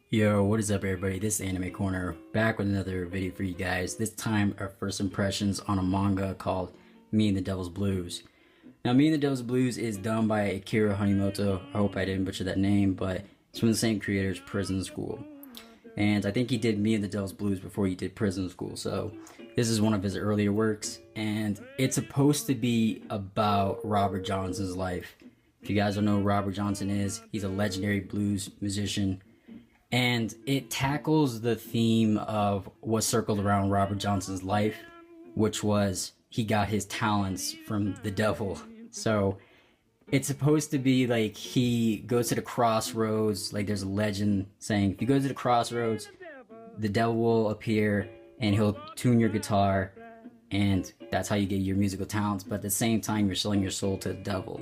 Yo, what is up everybody? This is Anime Corner, back with another video for you guys. This time our first impressions on a manga called Me and the Devil's Blues. Now Me and the Devil's Blues is done by Akira Hiramoto. I hope I didn't butcher that name, but it's from the same creators, Prison School. And I think he did Me and the Devil's Blues before he did Prison School, so this is one of his earlier works, and it's supposed to be about Robert Johnson's life. If you guys don't know who Robert Johnson is, he's a legendary blues musician. And it tackles the theme of what circled around Robert Johnson's life, which was he got his talents from the devil. So it's supposed to be like he goes to the crossroads, like there's a legend saying if you go to the crossroads, the devil will appear and he'll tune your guitar, and that's how you get your musical talents, but at the same time you're selling your soul to the devil.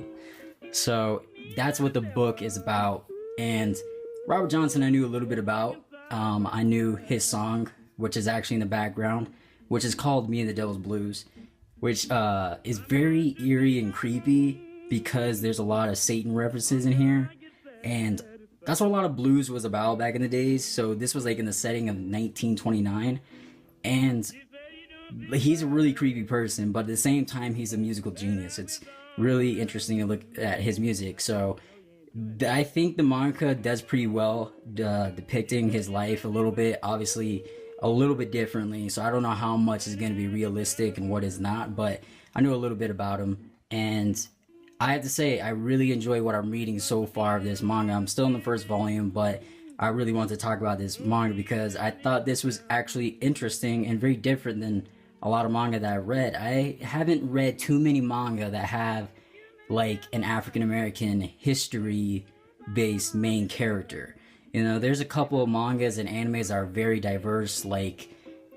So that's what the book is about. And Robert Johnson I knew a little bit about. I knew his song, which is actually in the background, which is called Me and the Devil's Blues, which is very eerie and creepy because there's a lot of Satan references in here, and that's what a lot of blues was about back in the days. So this was like in the setting of 1929, and he's a really creepy person, but at the same time he's a musical genius. It's really interesting to look at his music. So I think the manga does pretty well depicting his life a little bit, obviously a little bit differently, so I don't know how much is going to be realistic and what is not, but I know a little bit about him, and I have to say I really enjoy what I'm reading so far of this manga. I'm still in the first volume, but I really want to talk about this manga because I thought this was actually interesting and very different than a lot of manga that I've read. I haven't read too many manga that have like an African-American history-based main character. You know, there's a couple of mangas and animes that are very diverse, like,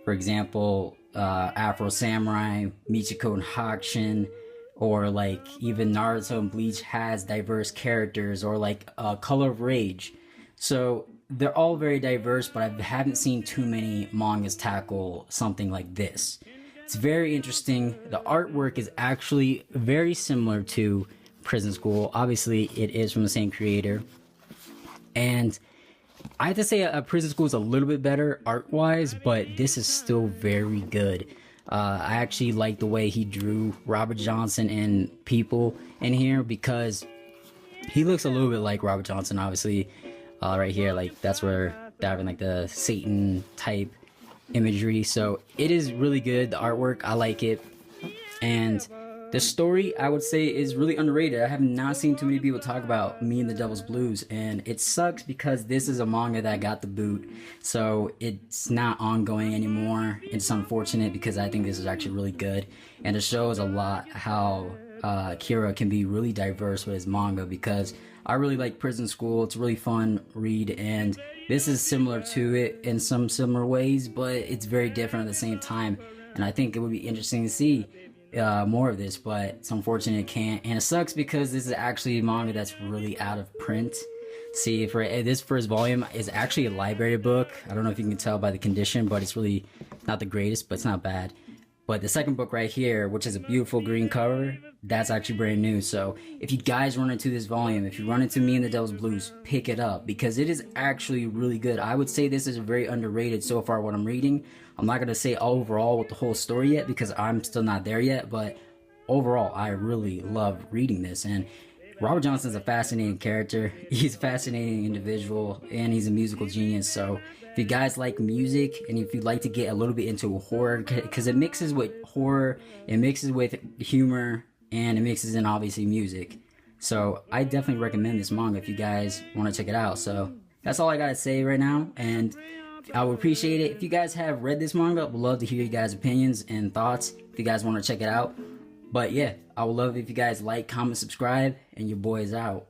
for example, Afro Samurai, Michiko and Hakushin, or like even Naruto and Bleach has diverse characters, or like Color of Rage. So they're all very diverse, but I haven't seen too many mangas tackle something like this. It's very interesting. The artwork is actually very similar to Prison School. Obviously, it is from the same creator. And I have to say Prison School is a little bit better art-wise, but this is still very good. I actually like the way he drew Robert Johnson and people in here because he looks a little bit like Robert Johnson, obviously. Right here, like that's where they're having like the Satan type imagery. So it is really good. The artwork, I like it, and the story I would say is really underrated. I have not seen too many people talk about Me and the Devil's Blues, and it sucks because this is a manga that got the boot, so it's not ongoing anymore. It's unfortunate because I think this is actually really good, and it shows a lot how Akira can be really diverse with his manga, because I really like Prison School. It's a really fun read, and this is similar to it in some similar ways, but it's very different at the same time, and I think it would be interesting to see more of this, but it's unfortunate it can't, and it sucks because this is actually a manga that's really out of print. See, for this first volume is actually a library book. I don't know if you can tell by the condition, but it's really not the greatest, but it's not bad. But the second book right here, which is a beautiful green cover, that's actually brand new. So if you guys run into this volume, if you run into Me and the Devil's Blues, pick it up because it is actually really good. I would say this is very underrated so far what I'm reading. I'm not going to say overall with the whole story yet because I'm still not there yet, but overall I really love reading this. And Robert Johnson's a fascinating character. He's a fascinating individual, and he's a musical genius. So if you guys like music, and if you'd like to get a little bit into horror, because it mixes with horror, it mixes with humor, and it mixes in obviously music. So I definitely recommend this manga if you guys want to check it out. So that's all I gotta say right now, and I would appreciate it if you guys have read this manga. I would love to hear you guys' opinions and thoughts if you guys want to check it out. But yeah, I would love if you guys like, comment, subscribe, and your boy is out.